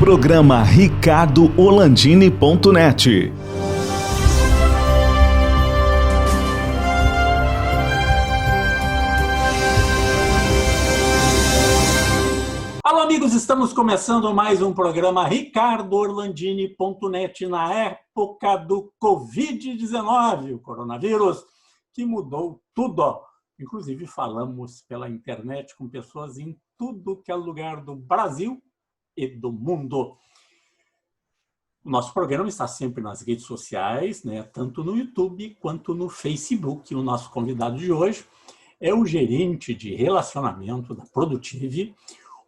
Programa ricardoorlandini.net. Alô, amigos, estamos começando mais um programa ricardoorlandini.net na época do Covid-19, o coronavírus, que mudou tudo. Inclusive, falamos pela internet com pessoas em tudo que é lugar do Brasil e do mundo. O nosso programa está sempre nas redes sociais, né? Tanto no YouTube quanto no Facebook. O nosso convidado de hoje é o gerente de relacionamento da Produtive,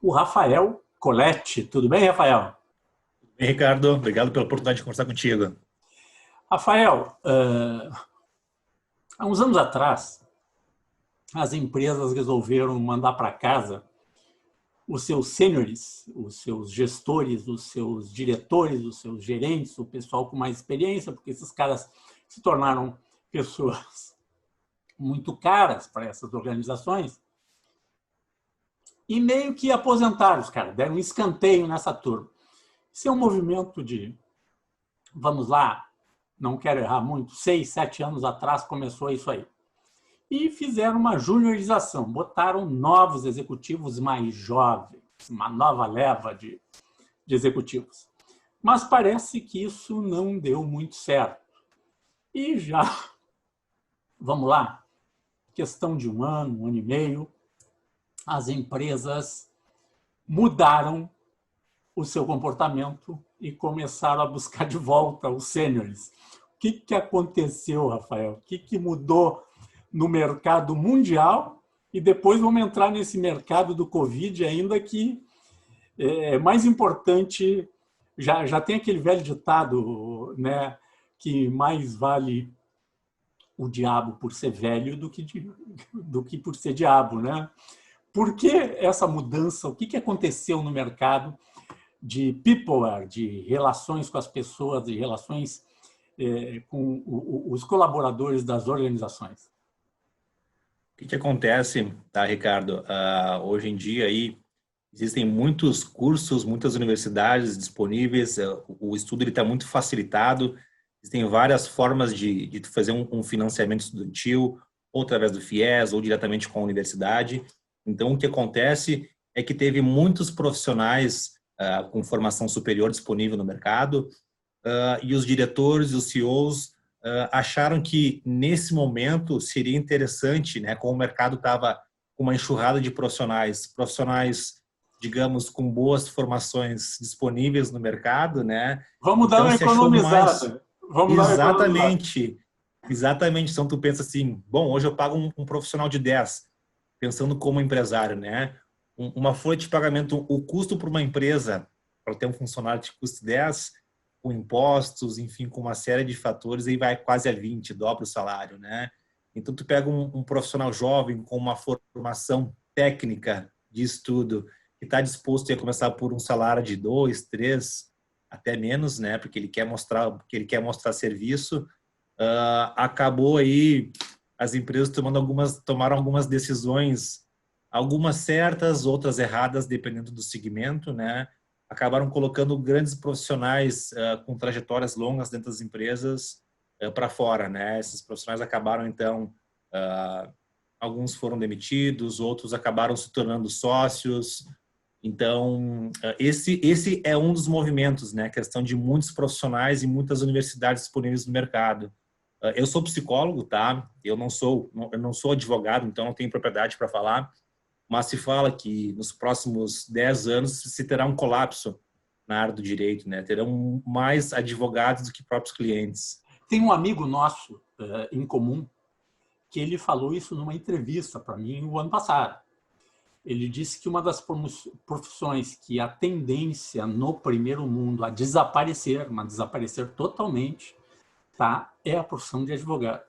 o Rafael Coletti. Tudo bem, Rafael? Tudo bem, Ricardo. Obrigado pela oportunidade de conversar contigo. Rafael, há uns anos atrás, as empresas resolveram mandar para casa os seus sêniores, os seus gestores, os seus diretores, os seus gerentes, o pessoal com mais experiência, porque esses caras se tornaram pessoas muito caras para essas organizações e meio que aposentaram os caras, deram um escanteio nessa turma. Isso é um movimento de, vamos lá, não quero errar muito, 6, 7 anos atrás começou isso aí. E fizeram uma juniorização, botaram novos executivos mais jovens, uma nova leva de executivos. Mas parece que isso não deu muito certo. E já, vamos lá, questão de um ano e meio, as empresas mudaram o seu comportamento e começaram a buscar de volta os sêniores. O que aconteceu, Rafael? O que mudou no mercado mundial? E depois vamos entrar nesse mercado do Covid ainda, que é mais importante. Já tem aquele velho ditado, né, que mais vale o diabo por ser velho do que por ser diabo, né? Por que essa mudança? O que aconteceu no mercado de people, de relações com as pessoas, de relações com os colaboradores das organizações? O que acontece, tá, Ricardo? Hoje em dia aí existem muitos cursos, muitas universidades disponíveis, o estudo está muito facilitado, existem várias formas de fazer um financiamento estudantil, ou através do FIES, ou diretamente com a universidade. Então, o que acontece é que teve muitos profissionais com formação superior disponível no mercado, e os diretores e os CEOs acharam que, nesse momento, seria interessante, né, como o mercado estava com uma enxurrada de profissionais, digamos, com boas formações disponíveis no mercado, né? Vamos dar uma economizada. Exatamente. Então, tu pensa assim, bom, hoje eu pago um profissional de 10, pensando como empresário, né? Uma folha de pagamento, o custo para uma empresa, para ter um funcionário de custo 10, com impostos, enfim, com uma série de fatores, aí vai quase a 20, dobra o salário, né? Então, tu pega um profissional jovem com uma formação técnica de estudo, que está disposto a começar por um salário de 2, 3, até menos, né? Porque ele quer mostrar serviço. Acabou aí as empresas tomaram algumas decisões, algumas certas, outras erradas, dependendo do segmento, né? Acabaram colocando grandes profissionais com trajetórias longas dentro das empresas para fora, né? Esses profissionais acabaram, então, alguns foram demitidos, outros acabaram se tornando sócios. Então, esse é um dos movimentos, né? A questão de muitos profissionais e muitas universidades disponíveis no mercado. Eu sou psicólogo, tá? Eu não sou advogado, então não tenho propriedade para falar, mas se fala que nos próximos 10 anos se terá um colapso na área do direito, né? Terão mais advogados do que próprios clientes. Tem um amigo nosso em comum que ele falou isso numa entrevista para mim o ano passado. Ele disse que uma das profissões que a tendência no primeiro mundo a desaparecer, mas desaparecer totalmente, tá, é a profissão de advogado.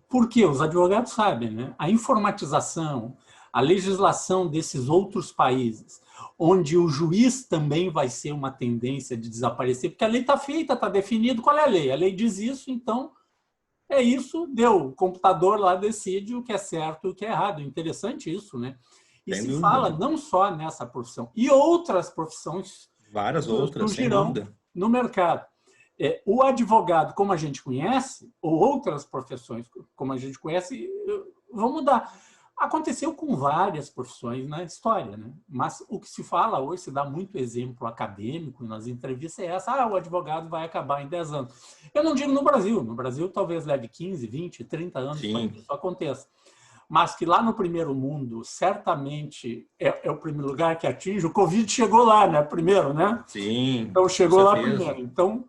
Porque os advogados sabem, né? A informatização, a legislação desses outros países, onde o juiz também vai ser uma tendência de desaparecer, porque a lei está feita, está definido qual é a lei. A lei diz isso, então é isso, deu. O computador lá decide o que é certo e o que é errado. Interessante isso, né? E se fala não só nessa profissão, e outras profissões Várias outras, sem surgirão dúvida. no mercado. O advogado, como a gente conhece, ou outras profissões como a gente conhece, vão mudar. Aconteceu com várias profissões na história, né? Mas o que se fala hoje, se dá muito exemplo acadêmico nas entrevistas, é essa: o advogado vai acabar em 10 anos. Eu não digo no Brasil. No Brasil, talvez leve 15, 20, 30 anos para que isso aconteça. Mas que lá no primeiro mundo, certamente é o primeiro lugar que atinge. O Covid chegou lá, né? Primeiro, né? Sim, então chegou lá certeza. primeiro. Então,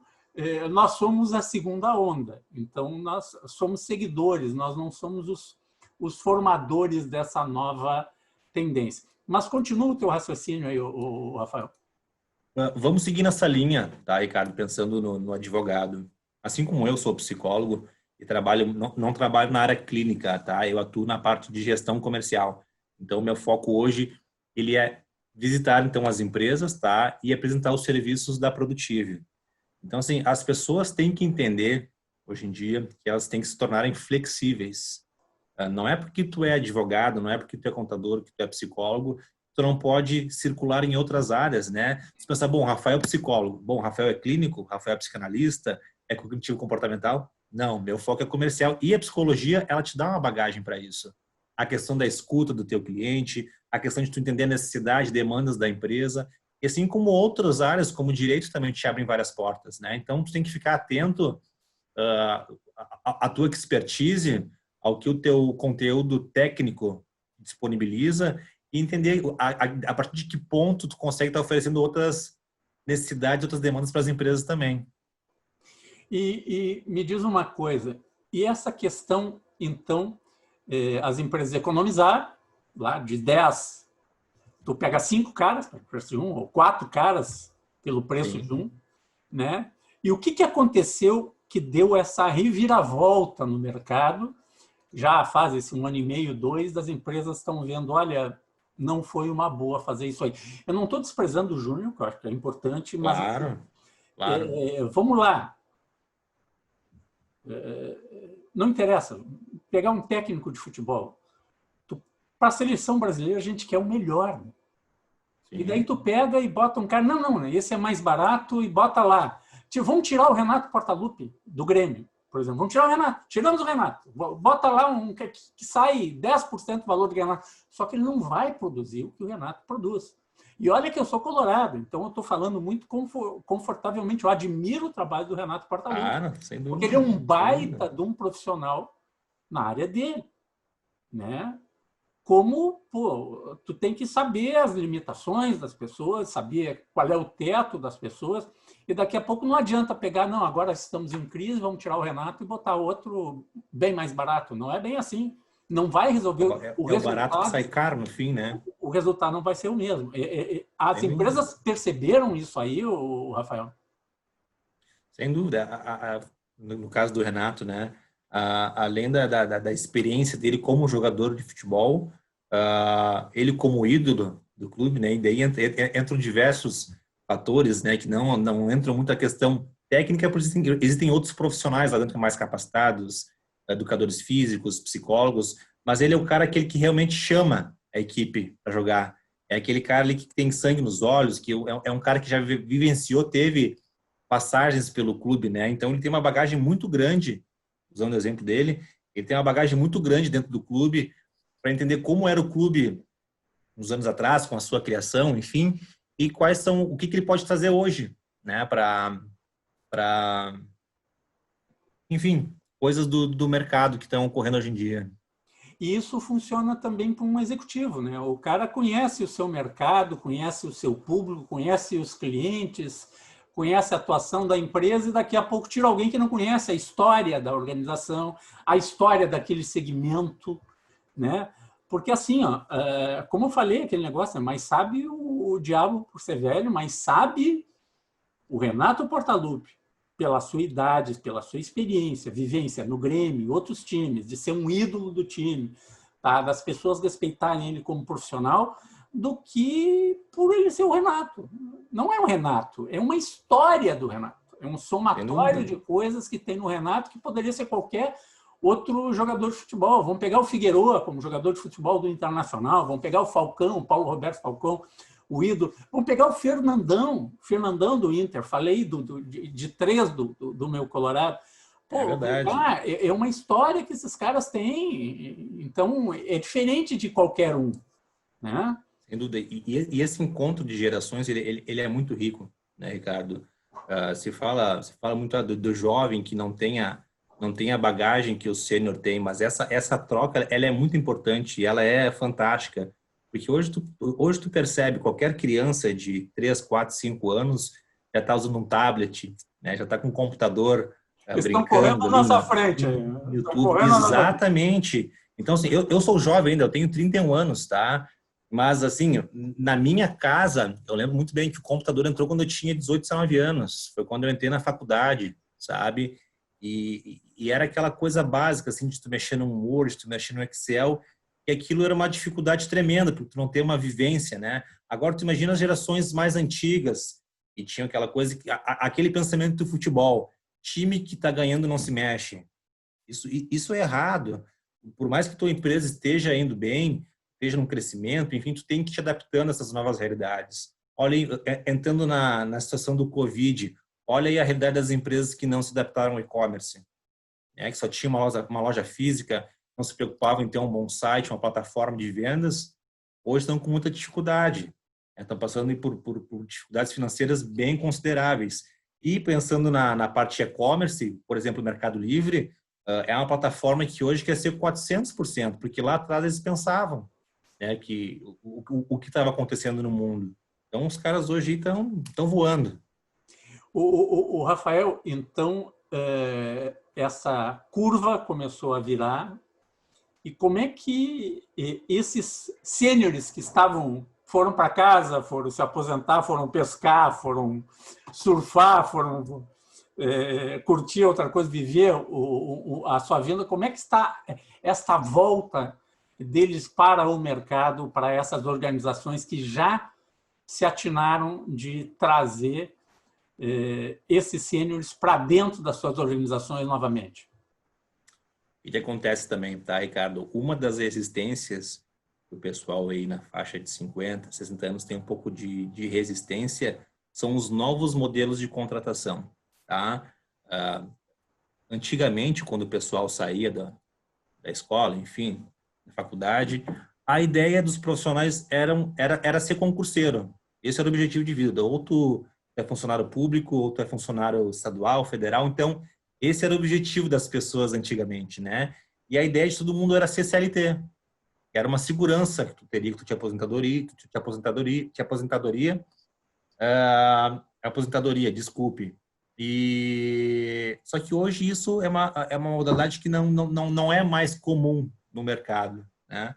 nós somos a segunda onda. Então, nós somos seguidores, nós não somos os formadores dessa nova tendência. Mas continua o teu raciocínio aí, Rafael. Vamos seguir nessa linha, tá, Ricardo? Pensando no advogado. Assim como eu sou psicólogo e não trabalho na área clínica, tá? Eu atuo na parte de gestão comercial. Então, meu foco hoje ele é visitar então as empresas, tá? E apresentar os serviços da Produtive. Então, assim, as pessoas têm que entender hoje em dia que elas têm que se tornarem flexíveis. Não é porque tu é advogado, não é porque tu é contador, que tu é psicólogo, tu não pode circular em outras áreas, né? Você pensa, bom, Rafael é psicólogo, bom, Rafael é clínico, Rafael é psicanalista, é cognitivo comportamental? Não, meu foco é comercial e a psicologia, ela te dá uma bagagem para isso. A questão da escuta do teu cliente, a questão de tu entender a necessidade, demandas da empresa, e assim como outras áreas, como o direito, também te abrem várias portas, né? Então, tu tem que ficar atento à tua expertise, ao que o teu conteúdo técnico disponibiliza e entender a partir de que ponto tu consegue estar oferecendo outras necessidades, outras demandas para as empresas também. E me diz uma coisa, e essa questão, então, as empresas economizar, lá de 10, tu pega 5 caras pelo preço de um, ou 4 caras pelo preço de um, né? E o que aconteceu que deu essa reviravolta no mercado? Já faz esse 1 ano e meio, 2, das empresas estão vendo, olha, não foi uma boa fazer isso aí. Eu não estou desprezando o Júnior, que eu acho que é importante, mas claro. Vamos lá. Não interessa. Pegar um técnico de futebol. Para a seleção brasileira, a gente quer o melhor. Né? E daí tu pega e bota um cara, não, esse é mais barato e bota lá. Vamos tirar o Renato Portaluppi do Grêmio, por exemplo. Vamos tirar o Renato. Tiramos o Renato. Bota lá um que sai 10% do valor do Renato. Só que ele não vai produzir o que o Renato produz. E olha que eu sou colorado, então eu estou falando muito confortavelmente. Eu admiro o trabalho do Renato Portaluppi. Sem dúvida. Porque ele é um baita de um profissional na área dele. Né? Como, tu tem que saber as limitações das pessoas, saber qual é o teto das pessoas, e daqui a pouco não adianta pegar, não, agora estamos em crise, vamos tirar o Renato e botar outro bem mais barato. Não é bem assim. Não vai resolver o resultado. É o barato que sai caro no fim, né? O resultado não vai ser o mesmo. As empresas perceberam isso aí, Rafael? Sem dúvida. No caso do Renato, né? Além da experiência dele como jogador de futebol, ele como ídolo do clube, né? E daí entram diversos fatores, né? Que não entram muito a questão técnica, porque existem outros profissionais lá dentro mais capacitados, educadores físicos, psicólogos, mas ele é o cara aquele que realmente chama a equipe para jogar. É aquele cara ali que tem sangue nos olhos, que é um cara que já vivenciou, teve passagens pelo clube, né? Então ele tem uma bagagem muito grande, usando o exemplo dele, ele tem uma bagagem muito grande dentro do clube para entender como era o clube uns anos atrás, com a sua criação, enfim, e o que ele pode trazer hoje, né? Enfim, coisas do mercado que estão ocorrendo hoje em dia. E isso funciona também para um executivo, né? O cara conhece o seu mercado, conhece o seu público, conhece os clientes, conhece a atuação da empresa e daqui a pouco tira alguém que não conhece a história da organização, a história daquele segmento, né? Porque assim, como eu falei, aquele negócio, mais sabe o diabo por ser velho, mas sabe o Renato Portaluppi, pela sua idade, pela sua experiência, vivência no Grêmio, outros times, de ser um ídolo do time, tá? Das pessoas respeitarem ele como profissional, do que por ele ser o Renato. Não é o Renato, é uma história do Renato. É um somatório de coisas que tem no Renato que poderia ser qualquer outro jogador de futebol. Vamos pegar o Figueroa como jogador de futebol do Internacional, vamos pegar o Falcão, o Paulo Roberto Falcão, o ídolo. Vamos pegar o Fernandão do Inter, falei de três do meu Colorado. É Pô, verdade. é uma história que esses caras têm, então é diferente de qualquer um, né? Sem dúvida. E esse encontro de gerações, ele é muito rico, né, Ricardo? Se fala muito do jovem que não tem a bagagem que o sênior tem, mas essa troca, ela é muito importante e ela é fantástica. Porque hoje tu percebe, qualquer criança de 3, 4, 5 anos já está usando um tablet, né? Já está com um computador, Eles estão correndo brincando à ali nossa frente. no Estão YouTube. correndo à nossa frente. Exatamente. Então, assim, eu sou jovem ainda, eu tenho 31 anos, tá? Mas, assim, na minha casa, eu lembro muito bem que o computador entrou quando eu tinha 18, 19 anos. Foi quando eu entrei na faculdade, sabe? E era aquela coisa básica, assim, de tu mexer no Word, de tu mexer no Excel, e aquilo era uma dificuldade tremenda, porque tu não tem uma vivência, né? Agora, tu imagina as gerações mais antigas, e tinham aquela coisa, aquele pensamento do futebol. Time que está ganhando não se mexe. Isso é errado. Por mais que tua empresa esteja indo bem, esteja num crescimento, enfim, tu tem que te adaptando a essas novas realidades. Olha aí, entrando na situação do Covid, olha aí a realidade das empresas que não se adaptaram ao e-commerce, né? Que só tinha uma loja física, não se preocupavam em ter um bom site, uma plataforma de vendas. Hoje estão com muita dificuldade, né? Estão passando por dificuldades financeiras bem consideráveis. E pensando na parte e-commerce, por exemplo, o Mercado Livre, é uma plataforma que hoje quer ser 400%, porque lá atrás eles pensavam, né, que o que estava acontecendo no mundo. Então, os caras hoje estão voando. O Rafael, então, essa curva começou a virar. E como é que esses sêniores que foram para casa, foram se aposentar, foram pescar, foram surfar, foram curtir outra coisa, viver a sua vida, como é que está esta volta deles para o mercado, para essas organizações que já se atinaram de trazer esses sêniores para dentro das suas organizações novamente? E que acontece também, tá, Ricardo? Uma das resistências do pessoal aí na faixa de 50, 60 anos tem um pouco de resistência, são os novos modelos de contratação, tá? Antigamente, quando o pessoal saía da escola, enfim, da faculdade, a ideia dos profissionais era ser concurseiro. Esse era o objetivo de vida. Ou tu é funcionário público, ou tu é funcionário estadual, federal. Então, esse era o objetivo das pessoas antigamente, né? E a ideia de todo mundo era ser CLT. Era uma segurança que tu teria, que tu tinha aposentadoria, desculpe. E só que hoje isso é uma modalidade que não é mais comum no mercado, né?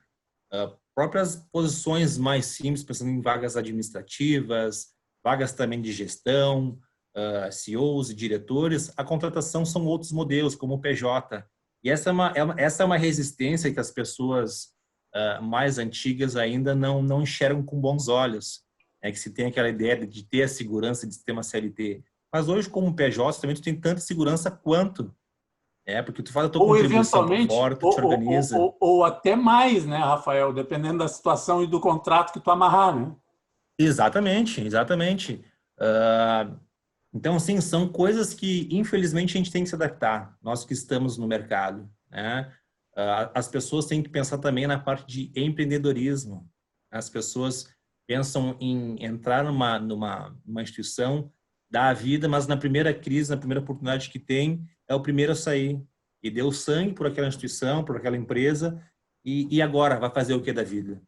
Próprias posições mais simples, pensando em vagas administrativas, vagas também de gestão, CEOs e diretores, a contratação são outros modelos, como o PJ. E essa é uma resistência que as pessoas mais antigas ainda não enxergam com bons olhos. É que se tem aquela ideia de ter a segurança de ter uma CLT. Mas hoje, como PJ, também tu tem tanta segurança quanto. Porque tu faz a tua Ou contribuição por eventualmente, fora, tu te organiza. ou até mais, né, Rafael, dependendo da situação e do contrato que tu amarrar, né? Exatamente, exatamente. Então, sim, são coisas que, infelizmente, a gente tem que se adaptar, nós que estamos no mercado, né? As pessoas têm que pensar também na parte de empreendedorismo. As pessoas pensam em entrar numa instituição, dar a vida, mas na primeira crise, na primeira oportunidade que tem, é o primeiro a sair. E deu sangue por aquela instituição, por aquela empresa, e agora vai fazer o que da vida?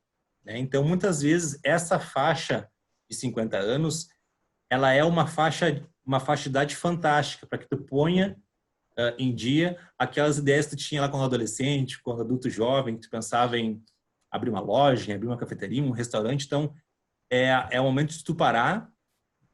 Né? Então, muitas vezes, essa faixa de 50 anos, ela é uma faixa de idade fantástica para que tu ponha em dia aquelas ideias que tu tinha lá quando adolescente, quando adulto jovem, que tu pensava em abrir uma loja, em abrir uma cafeteria, um restaurante. Então, é o momento de tu parar,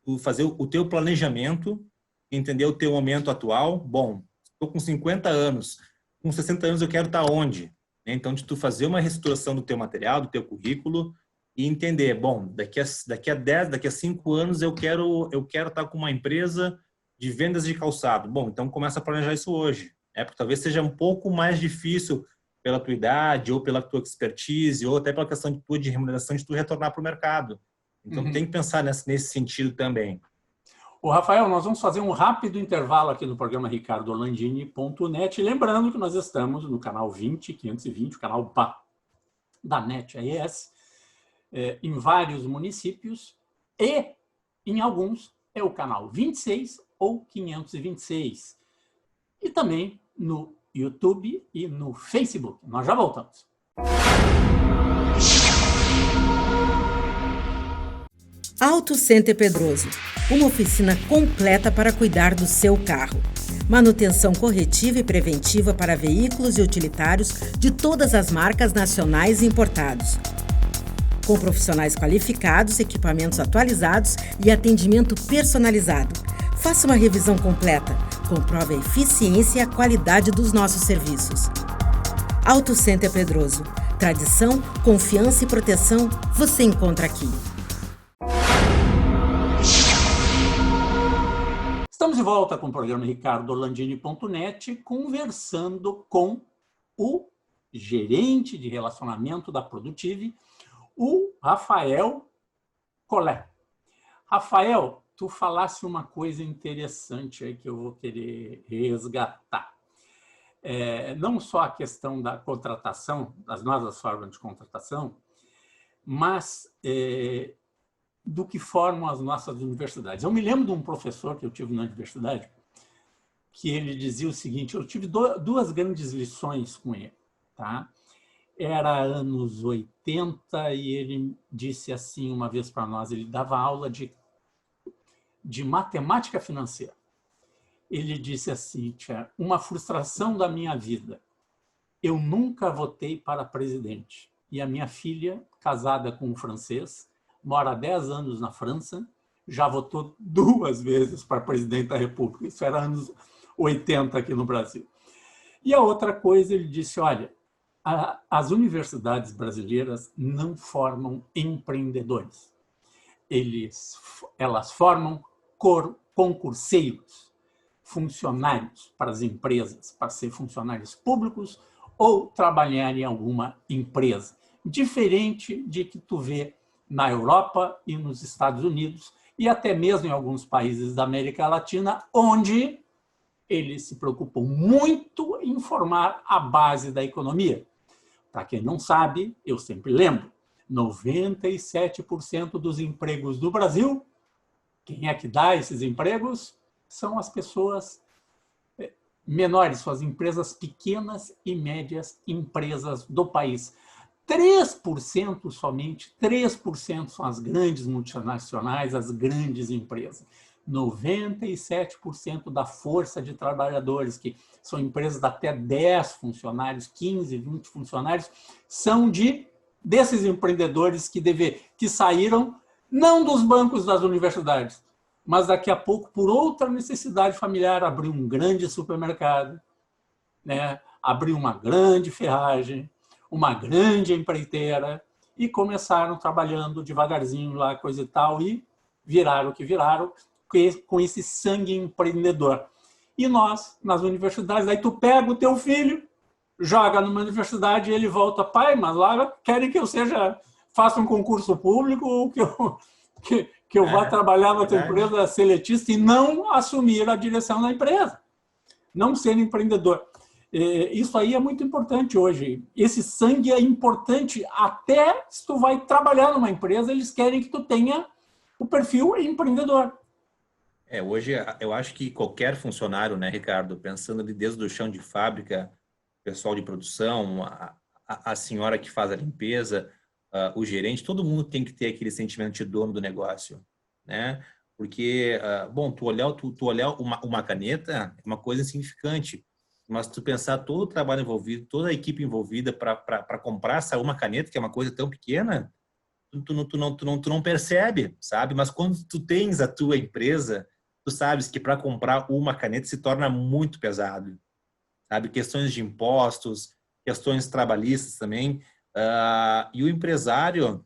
tu fazer o teu planejamento, entender o teu momento atual. Bom, estou com 50 anos, com 60 anos eu quero estar onde? Então, de tu fazer uma reestruturação do teu material, do teu currículo e entender, bom, daqui a 10, daqui a 5 anos eu quero estar com uma empresa de vendas de calçado. Bom, então começa a planejar isso hoje, porque talvez seja um pouco mais difícil pela tua idade ou pela tua expertise ou até pela questão de remuneração de tu retornar para o mercado. Então, tem que pensar nesse sentido também. Ô, Rafael, nós vamos fazer um rápido intervalo aqui no programa ricardolandini.net. Lembrando que nós estamos no canal 520, o canal da NET AES, em vários municípios, e em alguns é o canal 26 ou 526. E também no YouTube e no Facebook. Nós já voltamos. Auto Center Pedroso, uma oficina completa para cuidar do seu carro. Manutenção corretiva e preventiva para veículos e utilitários de todas as marcas nacionais e importados. Com profissionais qualificados, equipamentos atualizados e atendimento personalizado. Faça uma revisão completa. Comprove a eficiência e a qualidade dos nossos serviços. Auto Center Pedroso. Tradição, confiança e proteção você encontra aqui. Estamos de volta com o programa ricardolandini.net, conversando com o gerente de relacionamento da Produtive, o Rafael Collet. Rafael, tu falasse uma coisa interessante aí que eu vou querer resgatar. Não só a questão da contratação, das novas formas de contratação, mas do que formam as nossas universidades. Eu me lembro de um professor que eu tive na universidade, que ele dizia o seguinte, eu tive duas grandes lições com ele, tá? Era anos 80 e ele disse assim uma vez para nós, ele dava aula de matemática financeira. Ele disse assim, tia, uma frustração da minha vida. Eu nunca votei para presidente. E a minha filha, casada com um francês, mora há 10 anos na França, já votou 2 vezes para presidente da República. Isso era anos 80 aqui no Brasil. E a outra coisa, ele disse, olha, as universidades brasileiras não formam empreendedores. Elas formam concurseiros, funcionários para as empresas, para ser funcionários públicos ou trabalhar em alguma empresa. Diferente de que tu vê na Europa e nos Estados Unidos, e até mesmo em alguns países da América Latina, onde eles se preocupam muito em formar a base da economia. Para quem não sabe, eu sempre lembro, 97% dos empregos do Brasil, quem é que dá esses empregos? São as pessoas menores, são as empresas pequenas e médias empresas do país. 3% somente, 3% são as grandes multinacionais, as grandes empresas. 97% da força de trabalhadores, que são empresas de até 10 funcionários, 15, 20 funcionários, são desses empreendedores que saíram não dos bancos das universidades, mas daqui a pouco, por outra necessidade familiar, abriu um grande supermercado, né? Abriu uma grande ferragem, uma grande empreiteira, e começaram trabalhando devagarzinho lá, coisa e tal, e viraram o que viraram, com esse sangue empreendedor. E nós, nas universidades, aí tu pega o teu filho, joga numa universidade e ele volta, pai, mas lá querem que eu faça um concurso público ou que eu vá trabalhar na tua empresa seletista e não assumir a direção da empresa, não ser empreendedor. Isso aí é muito importante hoje. Esse sangue é importante até se tu vai trabalhar numa empresa, eles querem que tu tenha o perfil empreendedor. Hoje eu acho que qualquer funcionário, né, Ricardo, pensando ali desde o chão de fábrica, pessoal de produção, a senhora que faz a limpeza, o gerente, todo mundo tem que ter aquele sentimento de dono do negócio, né? Porque, bom, tu olhar uma caneta é uma coisa insignificante, mas tu pensar todo o trabalho envolvido, toda a equipe envolvida para comprar essa uma caneta, que é uma coisa tão pequena, tu não percebe, sabe? Mas quando tu tens a tua empresa, tu sabes que para comprar uma caneta se torna muito pesado, sabe? Questões de impostos, questões trabalhistas também. E o empresário,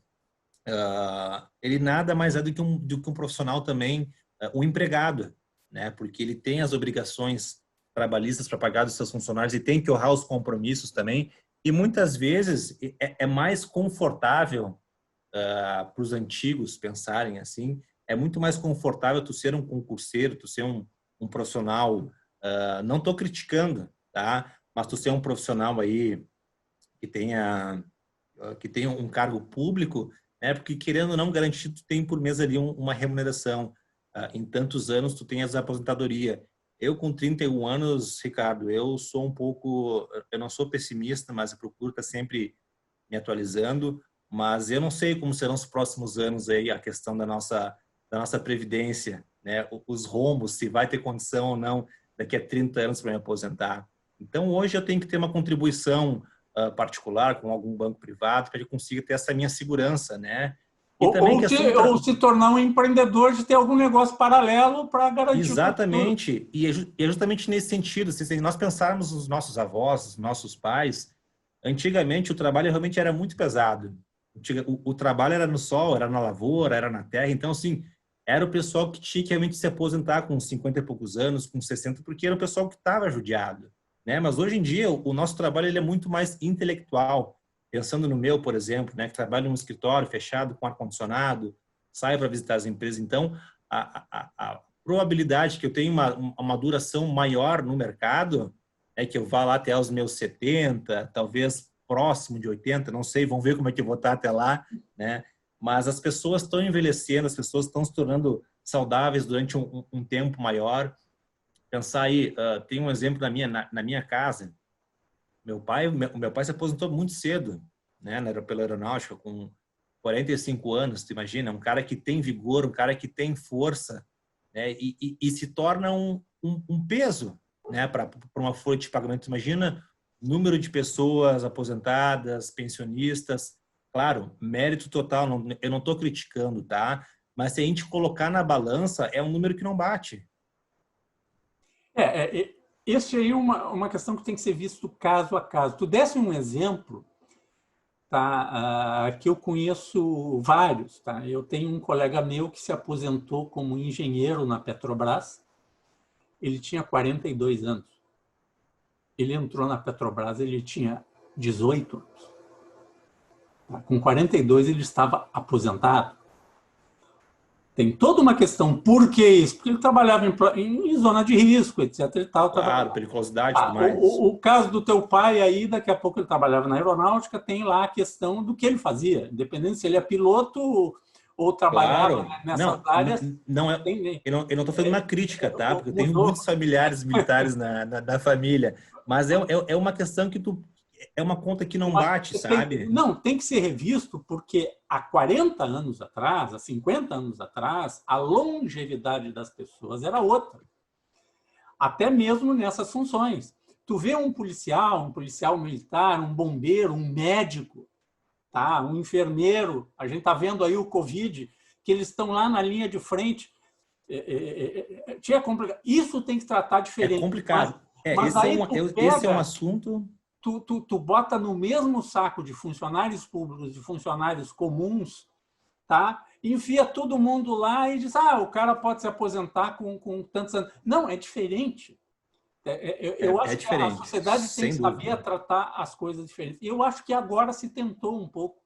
ele nada mais é do que um profissional também, um empregado, né? Porque ele tem as obrigações trabalhistas para pagar dos seus funcionários e tem que honrar os compromissos também. E muitas vezes é mais confortável para os antigos pensarem assim, é muito mais confortável tu ser um concurseiro, tu ser um profissional, não estou criticando, tá? Mas tu ser um profissional aí que tenha um cargo público, né? Porque querendo ou não garantir, tu tem por mês ali uma remuneração. Em tantos anos tu tens a aposentadoria. Eu com 31 anos, Ricardo, eu não sou pessimista, mas eu procuro estar sempre me atualizando, mas eu não sei como serão os próximos anos aí, a questão da nossa previdência, né? Os rombos, se vai ter condição ou não daqui a 30 anos para me aposentar. Então, hoje eu tenho que ter uma contribuição particular com algum banco privado para que eu consiga ter essa minha segurança, né? E também ou se tornar um empreendedor de ter algum negócio paralelo para garantir exatamente. o futuro. E é justamente nesse sentido, se nós pensarmos nos nossos avós, nos nossos pais, antigamente o trabalho realmente era muito pesado. O trabalho era no sol, era na lavoura, era na terra. Então, assim, era o pessoal que tinha que realmente se aposentar com 50 e poucos anos, com 60, porque era o pessoal que estava judiado, né? Mas hoje em dia o nosso trabalho ele é muito mais intelectual. Pensando no meu, por exemplo, né, que trabalho em um escritório fechado com ar-condicionado, saio para visitar as empresas. Então, a probabilidade que eu tenha uma duração maior no mercado é que eu vá lá até os meus 70, talvez próximo de 80, não sei, vamos ver como é que eu vou estar até lá, né? Mas as pessoas estão envelhecendo, as pessoas estão se tornando saudáveis durante um tempo maior. Pensar aí, tem um exemplo na minha casa. Meu pai se aposentou muito cedo, né, pela aeronáutica, com 45 anos, tu imagina, um cara que tem vigor, um cara que tem força, né, e se torna um peso, né, para uma folha de pagamento. Imagina o número de pessoas aposentadas, pensionistas, claro, mérito total, eu não estou criticando, tá? Mas se a gente colocar na balança, é um número que não bate. Esse aí é uma questão que tem que ser visto caso a caso. Tu desse um exemplo, tá? Que eu conheço vários. Tá? Eu tenho um colega meu que se aposentou como engenheiro na Petrobras. Ele tinha 42 anos. Ele entrou na Petrobras, ele tinha 18 anos. Tá? Com 42 ele estava aposentado. Tem toda uma questão. Por que isso? Porque ele trabalhava em zona de risco, etc. E tal, claro, periculosidade e tudo mais. O caso do teu pai aí, daqui a pouco ele trabalhava na aeronáutica, tem lá a questão do que ele fazia. Independente se ele é piloto ou trabalhava nessas áreas. Eu não estou fazendo uma crítica, tá? Porque eu tenho muitos familiares militares na família. Mas é uma questão que é uma conta que não bate, sabe? Não, tem que ser revisto, porque há 40 anos atrás, há 50 anos atrás, a longevidade das pessoas era outra. Até mesmo nessas funções. Tu vê um policial militar, um bombeiro, um médico, tá? Um enfermeiro, a gente está vendo aí o Covid, que eles estão lá na linha de frente. Isso tem que tratar diferente. É complicado. Mas esse é um assunto... Tu bota no mesmo saco de funcionários públicos, de funcionários comuns, tá? Enfia todo mundo lá e diz, o cara pode se aposentar com tantos anos. Não, é diferente. Eu acho que a sociedade tem que saber tratar as coisas diferentes. E eu acho que agora se tentou um pouco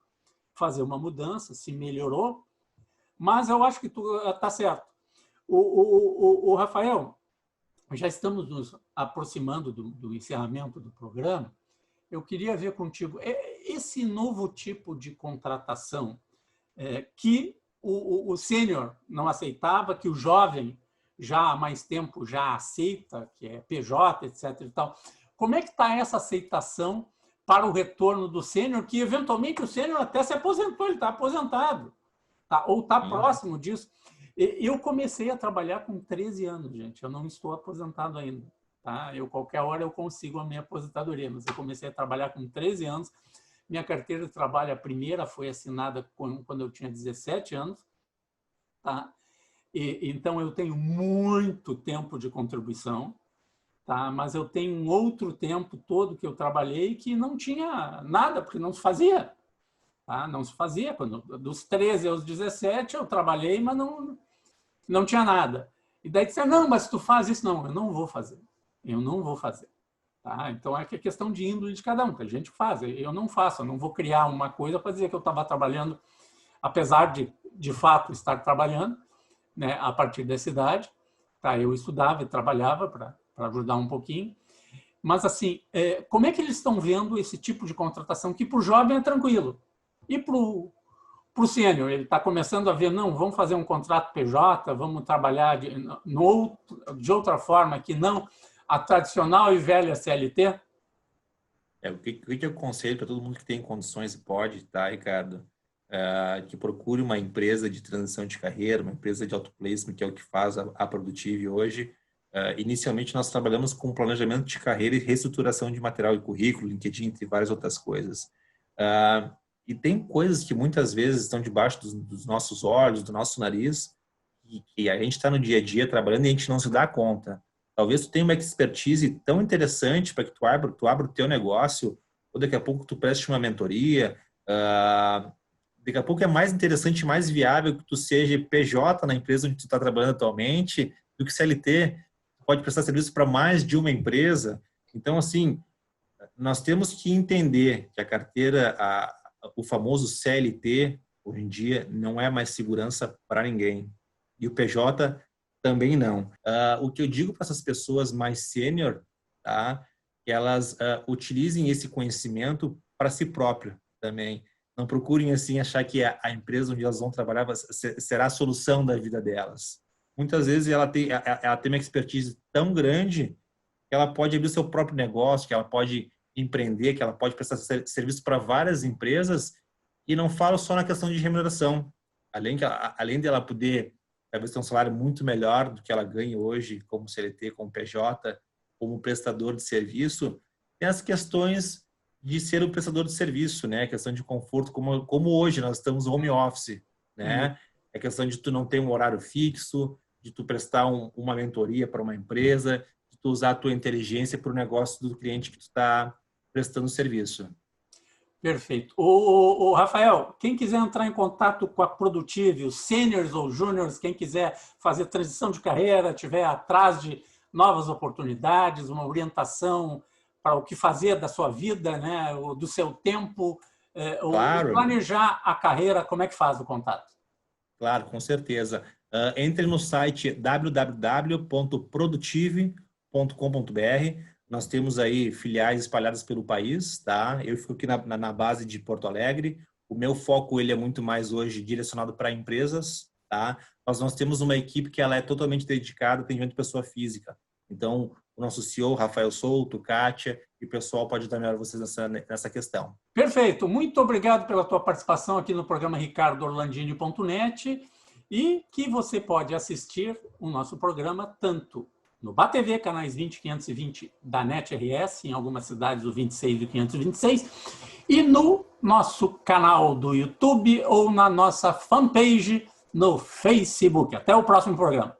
fazer uma mudança, se melhorou, mas eu acho que tu está certo. O Rafael, já estamos nos aproximando do encerramento do programa. Eu queria ver contigo esse novo tipo de contratação que o sênior não aceitava, que o jovem já há mais tempo já aceita, que é PJ, etc. E tal. Como é que está essa aceitação para o retorno do sênior, que eventualmente o sênior até se aposentou, ele está aposentado, tá? Ou está próximo disso? Eu comecei a trabalhar com 13 anos, gente. Eu não estou aposentado ainda. Tá? Qualquer hora eu consigo a minha aposentadoria, mas eu comecei a trabalhar com 13 anos. Minha carteira de trabalho, a primeira, foi assinada quando eu tinha 17 anos. Tá? Então, eu tenho muito tempo de contribuição, tá? Mas eu tenho um outro tempo todo que eu trabalhei que não tinha nada, porque não se fazia. Tá? Não se fazia. Dos 13 aos 17, eu trabalhei, mas não tinha nada. E daí disseram, não, mas tu faz isso. Não, eu não vou fazer. Eu não vou fazer. Tá? Então, é questão de índole de cada um, que a gente faz. Eu não faço, eu não vou criar uma coisa para dizer que eu estava trabalhando apesar de fato, estar trabalhando, né, a partir dessa idade. Tá? Eu estudava e trabalhava para ajudar um pouquinho. Mas, assim, como é que eles estão vendo esse tipo de contratação que para o jovem é tranquilo? E para o sênior, ele está começando a ver, não, vamos fazer um contrato PJ, vamos trabalhar de outra forma que não a tradicional e velha CLT? O que eu aconselho para todo mundo que tem condições e pode, tá, Ricardo? Que procure uma empresa de transição de carreira, uma empresa de auto-placement, que é o que faz a Produtive hoje. Inicialmente, nós trabalhamos com planejamento de carreira e reestruturação de material e currículo, LinkedIn, entre várias outras coisas. E tem coisas que muitas vezes estão debaixo dos nossos olhos, do nosso nariz, e a gente está no dia a dia trabalhando e a gente não se dá conta. Talvez tu tenha uma expertise tão interessante para que tu abra o teu negócio, ou daqui a pouco tu preste uma mentoria. Daqui a pouco é mais interessante, mais viável que tu seja PJ na empresa onde tu está trabalhando atualmente do que CLT. Tu pode prestar serviço para mais de uma empresa. Então, assim, nós temos que entender que a carteira, o famoso CLT, hoje em dia, não é mais segurança para ninguém. E o PJ também não. O que eu digo para essas pessoas mais sênior, tá? Que elas utilizem esse conhecimento para si próprio também. Não procurem assim achar que a empresa onde elas vão trabalhar será a solução da vida delas. Muitas vezes ela tem uma expertise tão grande que ela pode abrir o seu próprio negócio, que ela pode empreender, que ela pode prestar serviço para várias empresas, e não falo só na questão de remuneração. Além dela poder talvez ter um salário muito melhor do que ela ganha hoje como CLT, como PJ, como prestador de serviço, tem as questões de ser um prestador de serviço, né? A questão de conforto, como hoje nós estamos home office, né? É questão de tu não ter um horário fixo, de tu prestar uma mentoria para uma empresa, de tu usar a tua inteligência para o negócio do cliente que tu está prestando serviço. Perfeito. O Rafael, quem quiser entrar em contato com a Produtive, os sêniors ou júniors, quem quiser fazer transição de carreira, estiver atrás de novas oportunidades, uma orientação para o que fazer da sua vida, né, do seu tempo, claro. ou planejar a carreira, como é que faz o contato? Claro, com certeza. Entre no site www.produtive.com.br. Nós temos aí filiais espalhadas pelo país, tá? Eu fico aqui na base de Porto Alegre. O meu foco ele é muito mais hoje direcionado para empresas, tá? Mas nós temos uma equipe que ela é totalmente dedicada ao atendimento de pessoa física. Então, o nosso CEO, Rafael Souto, Kátia, e o pessoal pode ajudar melhor vocês nessa questão. Perfeito. Muito obrigado pela tua participação aqui no programa ricardorlandini.net, e que você pode assistir o nosso programa tanto no BATV, canais 20 e 520 da NetRS, em algumas cidades o 26 e o 526, e no nosso canal do YouTube ou na nossa fanpage no Facebook. Até o próximo programa.